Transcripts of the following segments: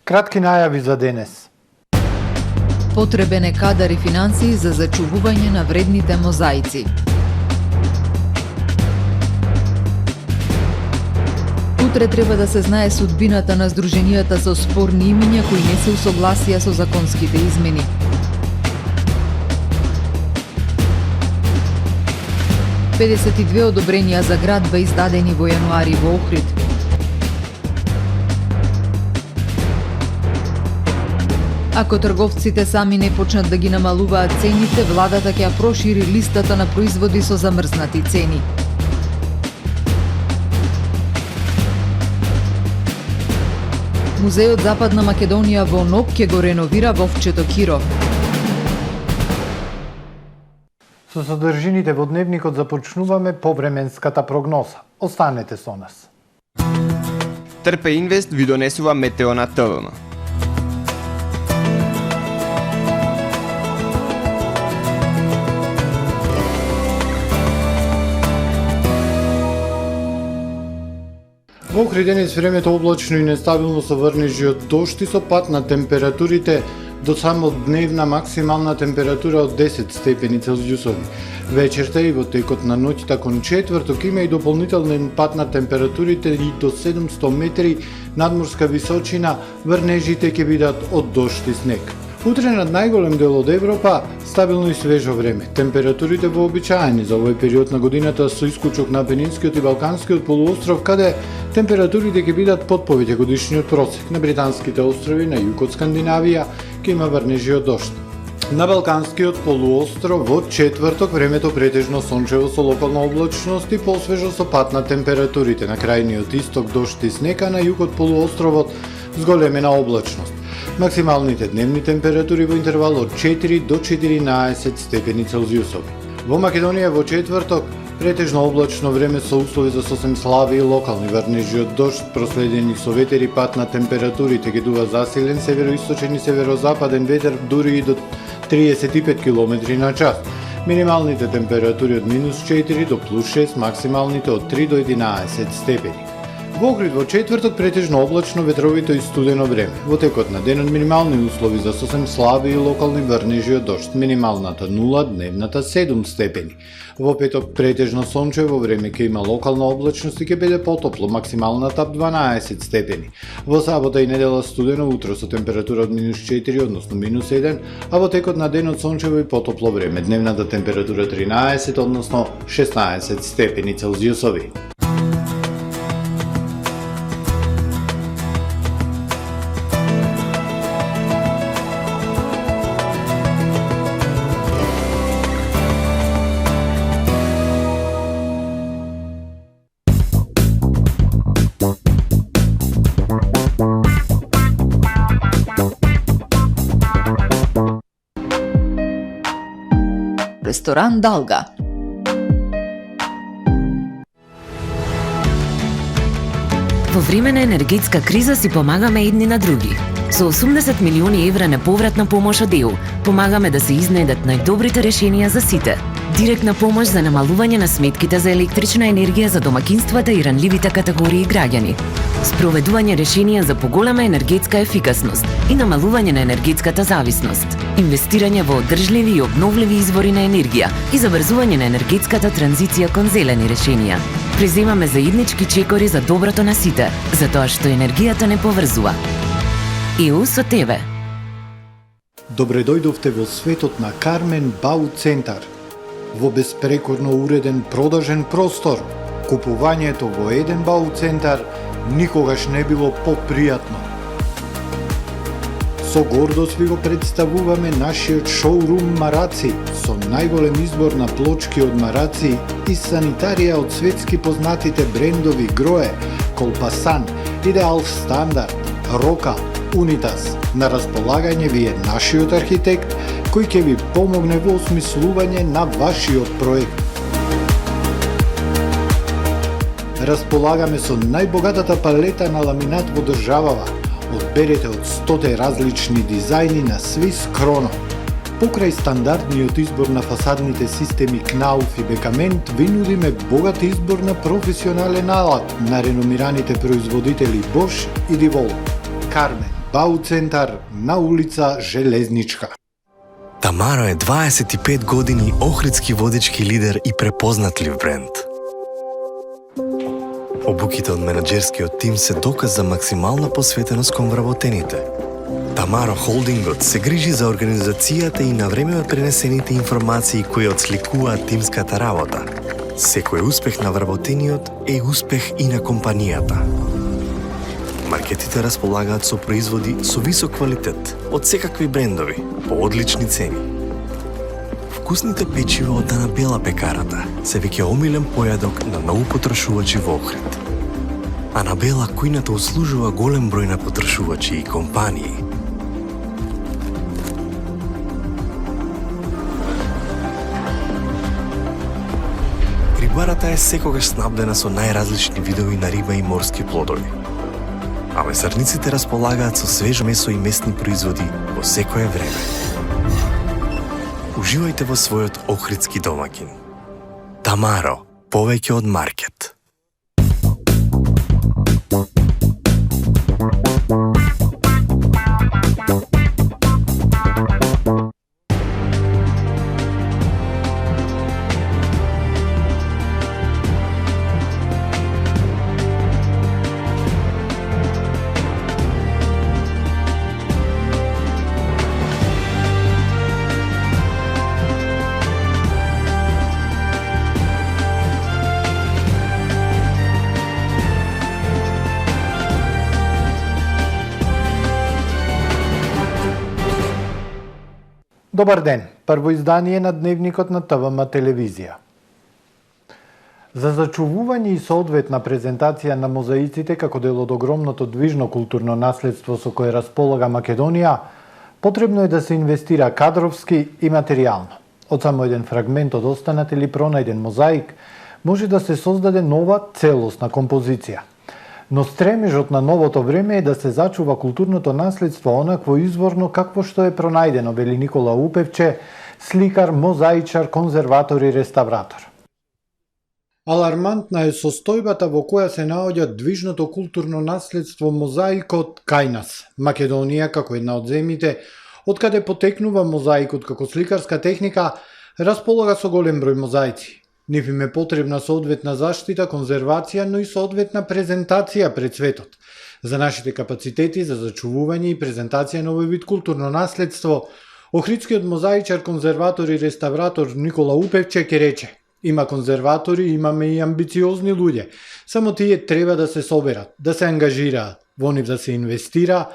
Кратки најави за денес. Потребен е кадар и финансии за зачувување на вредните мозаици. Утре треба да се знае судбината на здруженијата со спорни имиња кои не се усогласија со законските измени. Педесет и две одобренија за градба издадени во јануари во Охрид. Ако трговците сами не почнат да ги намалуваат цените, владата ќе ја прошири листата на производи со замрзнати цени. Музејот Западна Македонија во Ноб ќе го реновира Вовчето Киро. Со содржините во дневникот започнуваме повременската прогноза. Останете со нас. Трпе Инвест ви донесува метео на ТВМ. Во Охрид денес времето облачно и нестабилно со врнежи од дожд и со пат на температурите до само дневна максимална температура од 10 степени Целзиусови. Вечерта и во текот на ноќта кон четврток има и дополнителен пат на температурите и до 700 метри надморска височина, врнежите ќе бидат од дожд и снег. Утре над најголем дел од Европа стабилно и свежо време. Температурите вообичаени за овој период на годината со исклучок на Пенинскиот и Балканскиот полуостров, каде температурите ќе бидат под повеќегодишниот просек. На британските острови на југ од Скандинавија ќе има врнежи од дожд. На Балканскиот полуостров во четврток времето претежно сончево со локална облачност и посвежо со пат на температурите. На крајниот исток дожд и снег, а на југ од полуостровот зголемена облачност. Максималните дневни температури во интервал од 4 до 14 степени Целзиусови. Во Македонија во четврток претежно облачно време со услови за сосем слаби и локални врнежи од дожд, проследени со ветер и пат на температурите, ќе дува засилен североисточен и северозападен ветер дури и до 35 км на час. Минималните температури од минус 4 до плюс 6, максималните од 3 до 11 степени. Во Охрид во четврток претежно облачно, ветровито и студено време. Во текот на денот минимални услови за сосем слаби и локални врнежи од дожд, минималната 0, дневната 7 степени. Во петок претежно сончево време ќе има локална облачност и ќе биде потопло, максималната 12 степени. Во сабота и недела студено утро со температура од минус 4, односно минус 1, а во текот на денот сончево и потопло време, дневната температура 13, односно 16 степени Целзиусови. Ресторан Далга. Во време на енергетска криза си помагаме едни на други. Со 80 милиони евра неповратна помош од ЕУ, помагаме да се изнедат најдобрите решенија за сите. Директна помош за намалување на сметките за електрична енергија за домакинствата и ранливите категории граѓани. Спроведување решенија за поголема енергетска ефикасност и намалување на енергетската зависност. Инвестирање во одржливи и обновливи извори на енергија и забрзување на енергетската транзиција кон зелени решенија. Преземаме заеднички чекори за доброто на сите, затоа што енергијата не поврзува. ЕУ со тебе. Добре дојдовте во светот на Кармен Бау Центар. Во беспрекорно уреден продажен простор, купувањето во еден Бау Центар никогаш не било попријатно. Со гордост ви го представуваме нашиот шоурум Мараци, со најголем избор на плочки од Мараци и санитарија од светски познатите брендови Грое, Колпасан, Идеал Стандард, Рока, Унитас. На располагање ви е нашиот архитект, кој ќе ви помогне во осмислување на вашиот проект. Располагаме со најбогатата палета на ламинат во државава. Одберете од 100 различни дизајни на Swiss Chrono. Покрај стандардниот избор на фасадните системи Knauf и Бекамент, ви нудиме богат избор на професионален алат на реномираните производители Bosch и Divol. Кармен Бау центар на улица Железничка. Тамаро е 25 години охридски водички лидер и препознатлив бренд. Обуките од менаџерскиот тим се доказ за максимална посветеност кон вработените. Тамаро Холдингот се грижи за организацијата и на време пренесените информации кои отсликуваат тимската работа. Секој успех на вработениот е успех и на компанијата. Маркетите располагаат со производи со висок квалитет од секакви брендови по одлични цени. Вкусните печива од Анабела пекарата се веќе омилен појадок на многу потрошувачи во Охрид. Анабела кујната услужува голем број на потрошувачи и компании. Рибарата е секогаш снабдена со најразлични видови на риба и морски плодови. А месарниците располагаат со свежо месо и местни производи во секое време. Уживајте во својот охридски домаќин. Тамаро, повеќе од маркет. Добар ден, прво издание на Дневникот на ТВМ телевизија. За зачувување и соодветна презентација на мозаиците како дел од огромното движно културно наследство со кое располага Македонија, потребно е да се инвестира кадровски и материјално. Од само еден фрагмент од останат или пронајден мозаик може да се создаде нова целосна композиција. Но стремежот на новото време е да се зачува културното наследство онакво изворно какво што е пронајдено, вели Никола Упевче, сликар, мозаичар, конзерватор и реставратор. Алармантна е состојбата во која се наоѓа движното културно наследство мозаикот кај нас, Македонија како една од земјите откаде потекнува мозаикот како сликарска техника, располага со голем број мозаици. Нив им е потребна соодветна заштита, конзервација, но и соодветна презентација пред светот. За нашите капацитети за зачувување и презентација на овој вид културно наследство, охридскиот мозаичар, конзерватор и реставратор Никола Упевче ке рече: има конзерватори, имаме и амбициозни луѓе. Само тие треба да се соберат, да се ангажираат, во нив да се инвестира,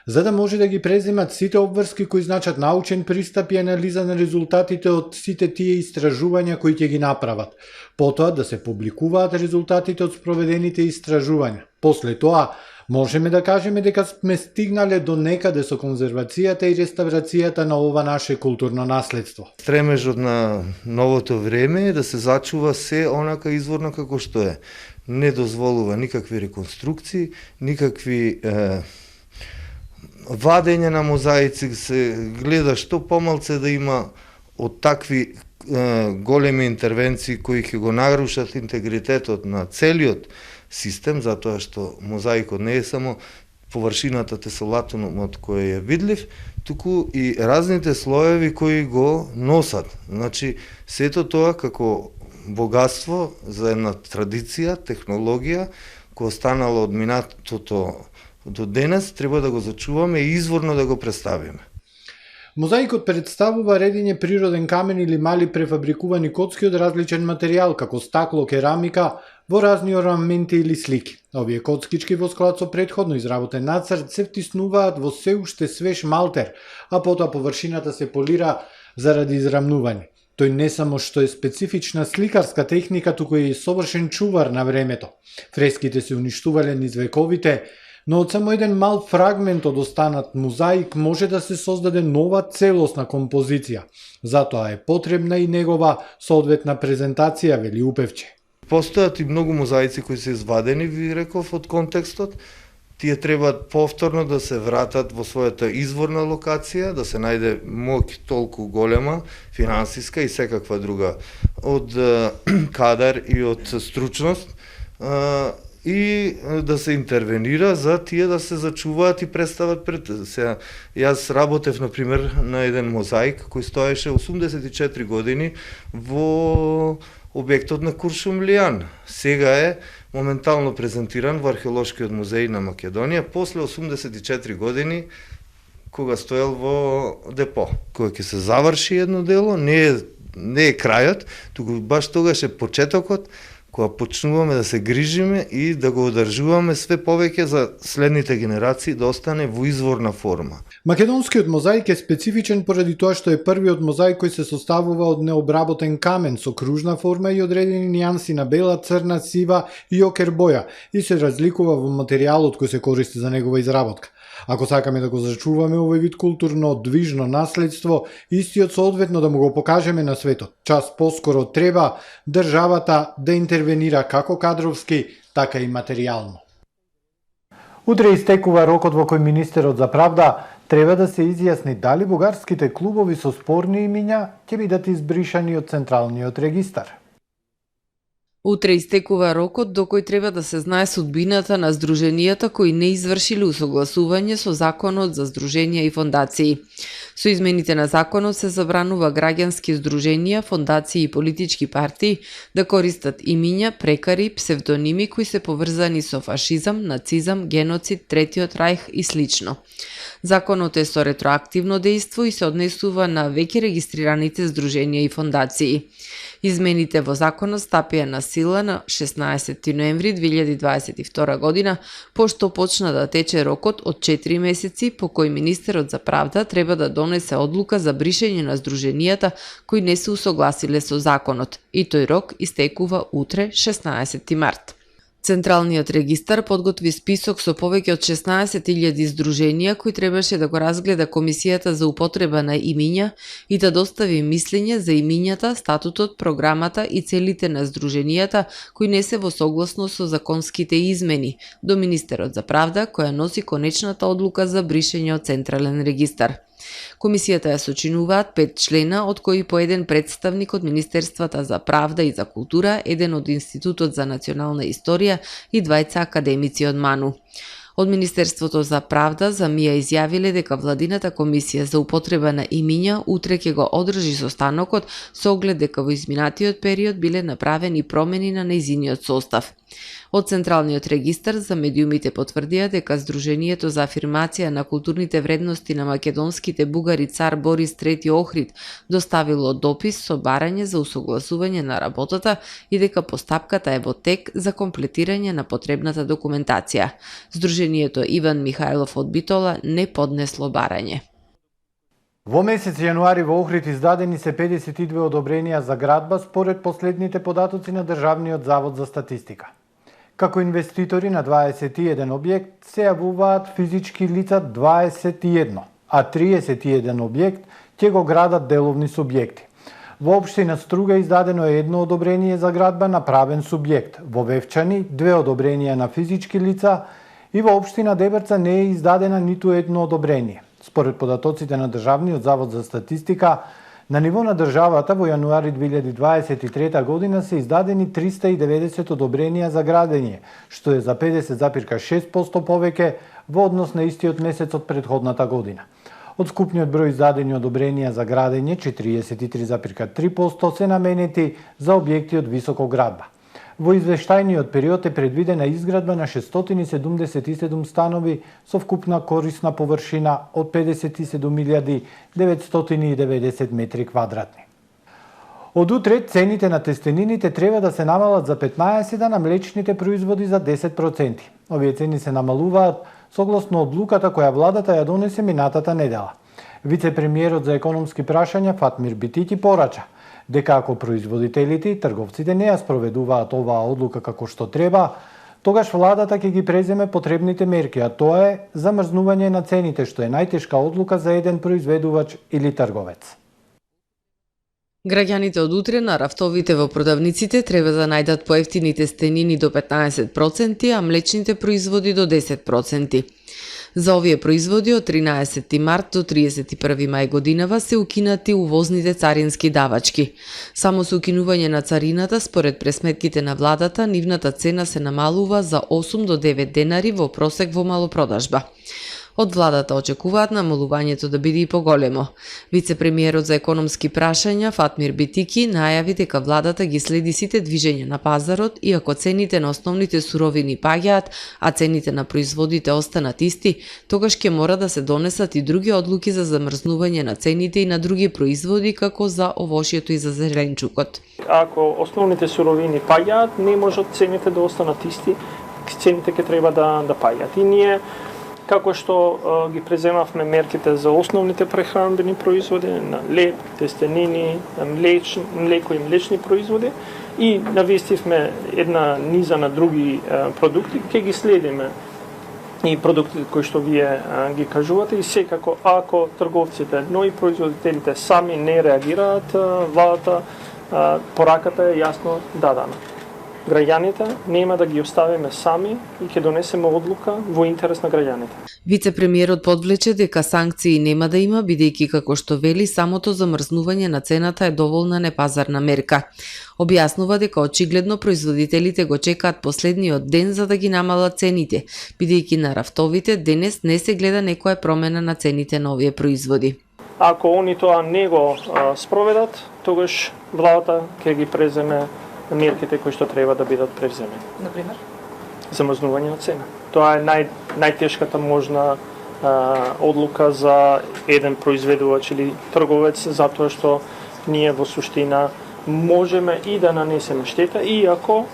за да може да ги преземат сите обврски кои значат научен пристап и анализа на резултатите од сите тие истражувања кои ќе ги направат. Потоа да се публикуваат резултатите од спроведените истражувања. После тоа, можеме да кажеме дека сме стигнале до некаде со конзервацијата и реставрацијата на ова наше културно наследство. Стремежот на новото време е да се зачува се онака изворно како што е. Не дозволува никакви реконструкции, никакви вадење на мозаици, се гледа што помалце да има од такви големи интервенции кои ќе го нарушат интегритетот на целиот систем, затоа што мозаикот не е само површината тесолатунот кој е видлив, туку и разните слоеви кои го носат. Значи, сето тоа како богатство за една традиција, технологија, која останала од минатото до денес, треба да го зачуваме и изворно да го представиме. Мозаикот представува редење природен камен или мали префабрикувани коцки од различен материјал, како стакло, керамика, во разни орнаменти или слики. Овие коцкички во склад со предходно изработен нацрт се втиснуваат во се уште свеж малтер, а потоа површината се полира заради израмнување. Тој не само што е специфична сликарска техника, туку и совршен чувар на времето. Фреските се уништувале низ вековите, но од само еден мал фрагмент од останат мозаик може да се создаде нова целосна композиција. Затоа е потребна и негова соодветна презентација, вели Упевче. Постојат и многу мозаици кои се извадени, ви реков, од контекстот. Тие треба повторно да се вратат во својата изворна локација, да се најде моќ толку голема, финансиска и секаква друга, од кадар и од стручност, и да се интервенира за тие да се зачуваат и представат пред. Сега, јас работев, например, на еден мозаик кој стоеше 84 години во објектот на Куршумлијан. Сега е моментално презентиран во Археолошкиот музеј на Македонија, после 84 години кога стоел во депо. Кога ќе се заврши едно дело, не е крајот, туку баш тогаш е почетокот, кога почнуваме да се грижиме и да го одржуваме све повеќе за следните генерации да остане во изворна форма. Македонскиот мозаик е специфичен поради тоа што е првиот мозаик кој се составува од необработен камен со кружна форма и одредени нијанси на бела, црна, сива и окер боја и се разликува во материјалот кој се користи за негова изработка. Ако сакаме да го зачуваме овој вид културно движно наследство, истиот соодветно да му го покажеме на светот. Час поскоро треба државата да интервенира како кадровски, така и материјално. Утре истекува рокот во кој министерот за правда треба да се изјасни дали бугарските клубови со спорни имиња ќе бидат избришани од Централниот регистар. Утре истекува рокот до кој треба да се знае судбината на здруженијата кои не извршиле усогласување со Законот за здруженија и фондации. Со измените на законот се забранува граѓански здруженија, фондации и политички партии да користат имиња, прекари, псевдоними кои се поврзани со фашизам, нацизам, геноцид, Третиот рајх и слично. Законот е со ретроактивно дејство и се однесува на веќе регистрираните здруженија и фондации. Измените во законот стапија на сила на 16 ноември 2022 година, пошто почна да тече рокот од 4 месеци по кој министерот за правда треба да донесе одлука за бришење на здруженијата кои не се усогласиле со законот, и тој рок истекува утре 16 март. Централниот регистар подготви список со повеќе од 16.000 здруженија кои требаше да го разгледа Комисијата за употреба на имиња и да достави мислење за имињата, статутот, програмата и целите на здруженијата кои не се во согласно со законските измени до министерот за правда која носи конечната одлука за бришење од Централен регистар. Комисијата ја сочинуваат 5 члена, од кои по еден представник од Министерствата за правда и за култура, еден од Институтот за национална историја и двајца академици од МАНУ. Од Министерството за правда за МИА изјавиле дека владината комисија за употреба на имиња утре ќе го одржи состанокот со оглед дека во изминатиот период биле направени промени на нејзиниот состав. Од Централниот регистар за медиумите потврдија дека Сдруженијето за афирмација на културните вредности на македонските бугари цар Борис III Охрид доставило допис со барање за усогласување на работата и дека постапката е во тек за комплетирање на потребната документација. Сдруженијето Иван Михајлов од Битола не поднесло барање. Во месец јануари во Охрид издадени се 52 одобренија за градба според последните податоци на Државниот завод за статистика. Како инвеститори на 21 објект се јавуваат физички лица 21, а 31 објект ќе го градат деловни субјекти. Во општина Струга издадено е едно одобрение за градба на правен субјект, во Вевчани 2 одобренија на физички лица и во општина Дебрца не е издадена ниту едно одобрение. Според податоците на Државниот завод за статистика, на ниво на државата во јануари 2023 година се издадени 390 одобренија за градење, што е за 50,6% повеќе во однос на истиот месец од претходната година. Од скупниот број издадени одобренија за градење, 43,3% се наменети за објекти од високо градба. Во извештајниот период е предвидена изградба на 677 станови со вкупна корисна површина од 57.990 метри квадратни. Од утре цените на тестенините треба да се намалат за 15, а на млечните производи за 10%. Овие цени се намалуваат согласно одлуката која владата ја донесе минатата недела. Вице-премиерот за економски прашања Фатмир Битики порача дека ако производителите и трговците не ја спроведуваат оваа одлука како што треба, тогаш владата ќе ги преземе потребните мерки, а тоа е замрзнување на цените, што е најтешка одлука за еден произведувач или трговец. Граѓаните од утре на рафтовите во продавниците треба да најдат поевтините стенини до 15%, а млечните производи до 10%. За овие производи од 13 март до 31 мај годинава се укинати увозните царински давачки. Само со укинување на царината, според пресметките на владата, нивната цена се намалува за 8 до 9 денари во просек во малопродажба. Од владата очекуваат намалувањето да биде и поголемо. Вице-премиерот за економски прашања Фатмир Битики најави дека владата ги следи сите движења на пазарот и ако цените на основните суровини паѓаат, а цените на производите останат исти, тогаш ќе мора да се донесат и други одлуки за замрзнување на цените и на други производи како за овошјето и за зеленчукот. Ако основните суровини паѓаат, не можат цените да останат исти, цените ќе треба да паѓаат. И ние како што ги преземавме мерките за основните прехранбени производи, на леб, тестенини, млеко и млечни производи, и навестивме една низа на други продукти, ќе ги следиме и продуктите кои што вие ги кажувате, и секако ако трговците, но и производителите сами не реагираат, владата, пораката е јасно дадена. Граѓаните нема да ги оставиме сами и ќе донесеме одлука во интерес на граѓаните. Вице-премиерот подвлече дека санкции нема да има, бидејќи како што вели, самото замрзнување на цената е доволна непазарна мерка. Објаснува дека очигледно производителите го чекаат последниот ден за да ги намалат цените, бидејќи на рафтовите денес не се гледа некоја промена на цените на овие производи. Ако они тоа не го спроведат, тогаш владата ќе ги преземе мерките кои што треба да бидат превземени. Например? Замрзнување на цена. Тоа е најтешката можна одлука за еден произведувач или трговец, затоа што ние во суштина можеме и да нанесеме штета, иако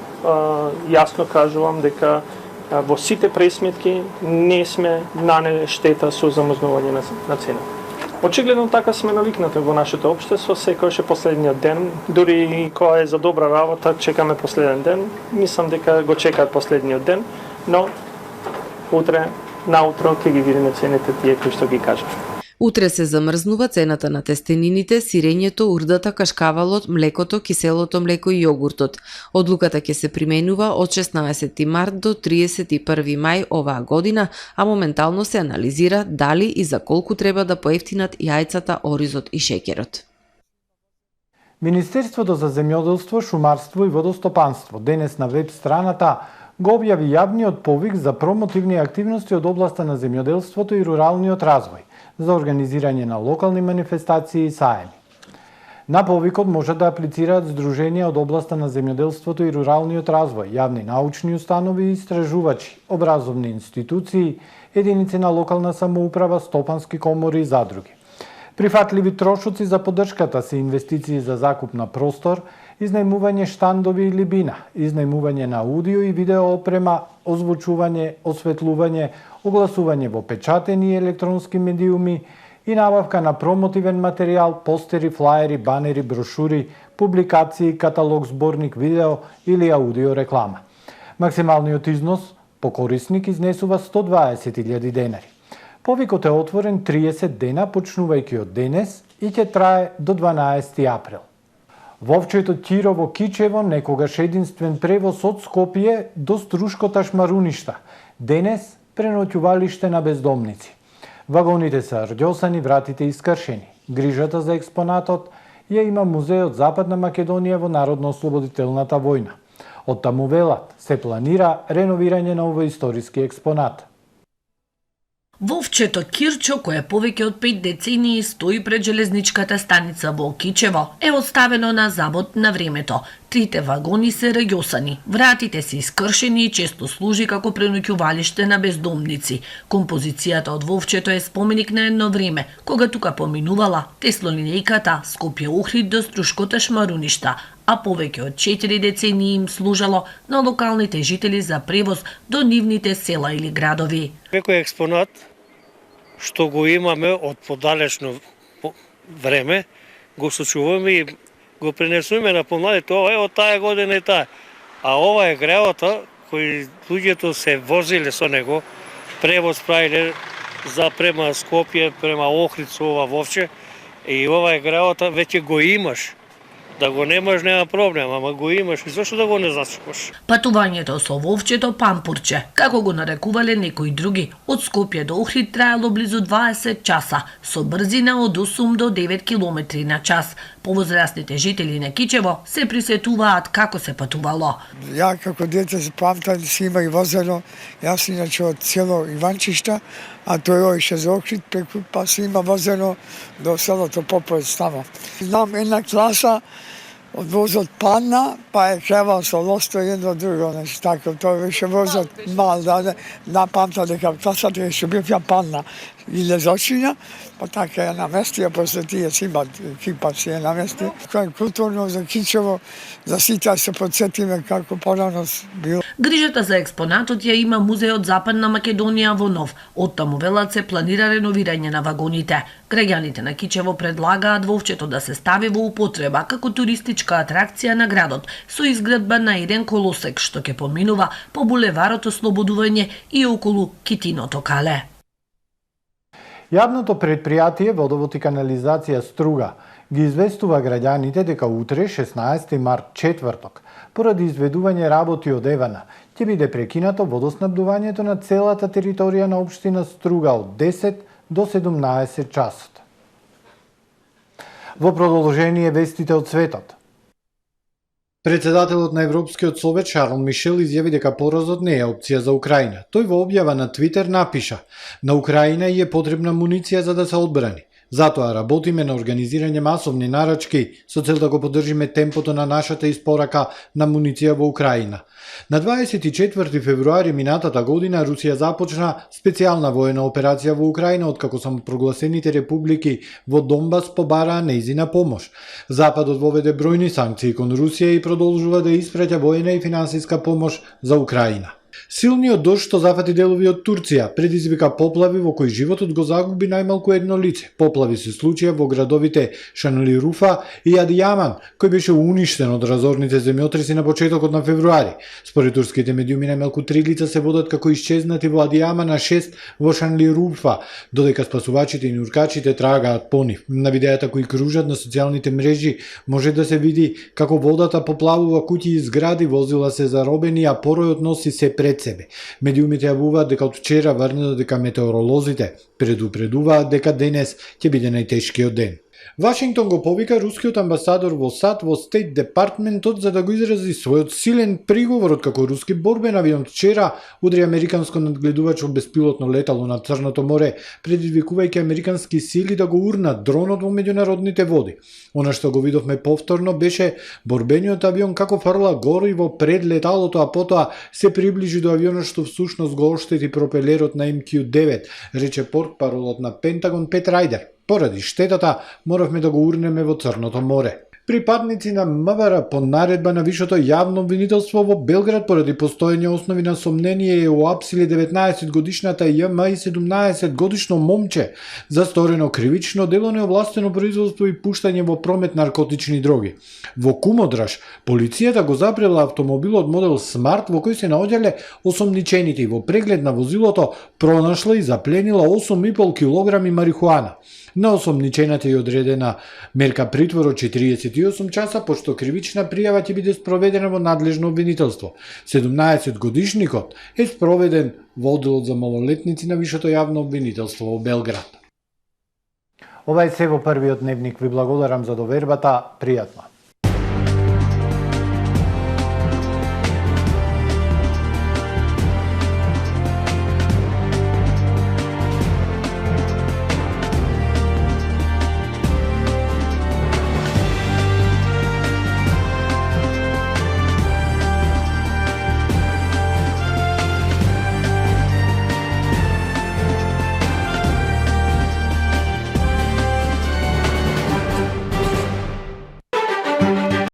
јасно кажувам дека во сите пресметки не сме нанели штета со замрзнување на цена. Очигледно така сме навикнати во нашето општество, секојаш е последниот ден, дури кога е за добра работа, чекаме последен ден, мислам дека го чекаат последниот ден, но утре, наутро ќе ги видиме цените тие кои што ги кажав. Утре се замрзнува цената на тестенините, сирењето, урдата, кашкавалот, млекото, киселото млеко и јогуртот. Одлуката ќе се применува од 16 март до 31 мај оваа година, а моментално се анализира дали и за колку треба да поевтинат јајцата, оризот и шеќерот. Министерството за земјоделство, шумарство и водостопанство денес на веб страната го објави јавниот повик за промотивни активности од областа на земјоделството и руралниот развој за организирање на локални манифестации и саеми. На повикот може да аплицираат здруженија од областа на земјоделството и руралниот развој, јавни научни установи и истражувачи, образовни институции, единици на локална самоуправа, стопански комори и задруги. Прифатливи трошоци за поддршката се инвестиции за закуп на простор, изнајмување штандови или бина, изнајмување на аудио и видео опрема, озвучување, осветлување, огласување во печатени и електронски медиуми и набавка на промотивен материјал, постери, флаери, банери, брошури, публикации, каталог, зборник, видео или аудио реклама. Максималниот износ по корисник изнесува 120.000 денари. Повикот е отворен 30 дена, почнувајќи од денес и ќе трае до 12 април. Во општето Тирово Кичево некогаш единствен превоз од Скопје до Струшко Ташмаруништа, денес преноќувалиште на бездомници. Вагоните се рѓосани, вратите искршени. Грижата за експонатот ја има Музеот Западна Македонија во Народно-ослободителната војна. Од таму велат се планира реновирање на овој историски експонат. Вовчето Кирчо, кое повеќе од 5 децении стои пред железничката станица во Кичево, е оставено на забот на времето. Трите вагони се рѓосани, вратите се искршени и често служи како преноќувалиште на бездомници. Композицијата од Вовчето е споменик на едно време, кога тука поминувала Теслолинејката Скопје-Охрид до Струшко Ташмаруништа, а повеќе од 4 децении им служало на локалните жители за превоз до нивните села или градови. Некој експонат што го имаме од подалечно време, го сочуваме и го пренесуваме на помладите, од таа година и таа. А ова е греото кој луѓето се возиле со него, превоз правиле за према Скопје, према Охрид со ова Вовче, и ова е греото веќе го имаш. Да го немаш нема проблем, ама го имаш и зашто да го не зачекаш? Патувањето со вовчето Пампурче, како го нарекувале некои други, од Скопје до Охрид траело близу 20 часа, со брзина од 8 до 9 км на час. Повозрастните жители на Кичево се присетуваат како се патувало. Ја како дете се памтам, си има и возено, јас иначе од село Иванчишта, а тој оише за Охрид, па си има возено до селото Поповец тамо. Знам една класа, од возот падна, па е кревал со лосто едно друго, нешто така, тој беше возот мал, да памта дека класата е што бив ја падна и лезочиња, па така ја намести, а после тие си имат екипа си ја намести. Кој културно за Кичево, за сите се подсетиме како порано бил. Грижата за експонатот ја има Музеот Западна Македонија во Нов. Оттаму велат се планира реновирање на вагоните. Граѓаните на Кичево предлагаат вовчето да се стави во употреба како туристичка атракција на градот, со изградба на еден колосек што ќе поминува по булеварот Ослободување и околу Китиното кале. Јавното предпријатие Водовод и канализација Струга ги известува граѓаните дека утре, 16 март, четврток, поради изведување работи од Евана, ќе биде прекинато водоснабдувањето на целата територија на општина Струга од 10 до 17 часот. Во продолжение вестите од светот. Председателот на Европскиот совет Шарл Мишел изјави дека поразот не е опција за Украина. Тој во објава на Твитер напиша: "На Украина и е потребна муниција за да се одбрани. Затоа работиме на организирање масовни нарачки со цел да го поддржиме темпото на нашата испорака на муниција во Украина." На 24 февруари минатата година Русија започна специјална воена операција во Украина откако самопрогласените републики во Донбас побараа нејзина помош. Западот воведе бројни санкции кон Русија и продолжува да испраќа воена и финансиска помош за Украина. Силниот дожд што зафати делови од Турција предизвика поплави во кои животот го загуби најмалку едно лице. Поплави се случија во градовите Шанлируфа и Адијаман, кој беше уништен од разорните земјотреси на почетокот на февруари. Според турските медиуми најмалку 3 лица се водат како исчезнати во Адијаман, а 6 во Шанлируфа, додека спасувачите и нуркачите трагаат по нив. На видеата кои кружат на социјалните мрежи може да се види како водата поплавува куќи и згради, возила се заробени, а поројот носи се пред себе. Медиумите јавуваат дека од вчера врнато дека метеоролозите предупредуваат дека денес ќе биде најтешкиот ден. Вашингтон го повика рускиот амбасадор во САД во Стейт Департментот за да го изрази својот силен приговор откако руски борбен авион вчера удри американско надгледувачо беспилотно летало над Црното море, предизвикувајќи американски сили да го урнат дронот во меѓународните води. Она што го видовме повторно беше борбениот авион како фрла гориво пред леталото, а потоа се приближи до авионот што всушност го оштети пропелерот на МQ-9, рече портпаролот на Пентагон Пет Рајдер. Поради штетата, моравме да го урнеме во Црното море. Припадници на МВР по наредба на Вишото јавно обвинителство во Белград поради постоење основи на сомнение ја уапсиле 19-годишната ЈМ и 17-годишно момче за сторено кривично дело неовластено производство и пуштање во промет наркотични дроги. Во Кумодраш, полицијата го запрела автомобилот модел Смарт во кој се наоѓале осомничените и во преглед на возилото пронашла и запленила 8,5 килограми марихуана. На осомничената е одредена мерка притвор од 48 часа, пошто кривична пријава ќе биде спроведена во надлежно обвинителство. 17-годишникот е спроведен во одделот за малолетници на Вишето јавно обвинителство во Белград. Ова е се во првиот дневник. Ви благодарам за довербата. Пријатно.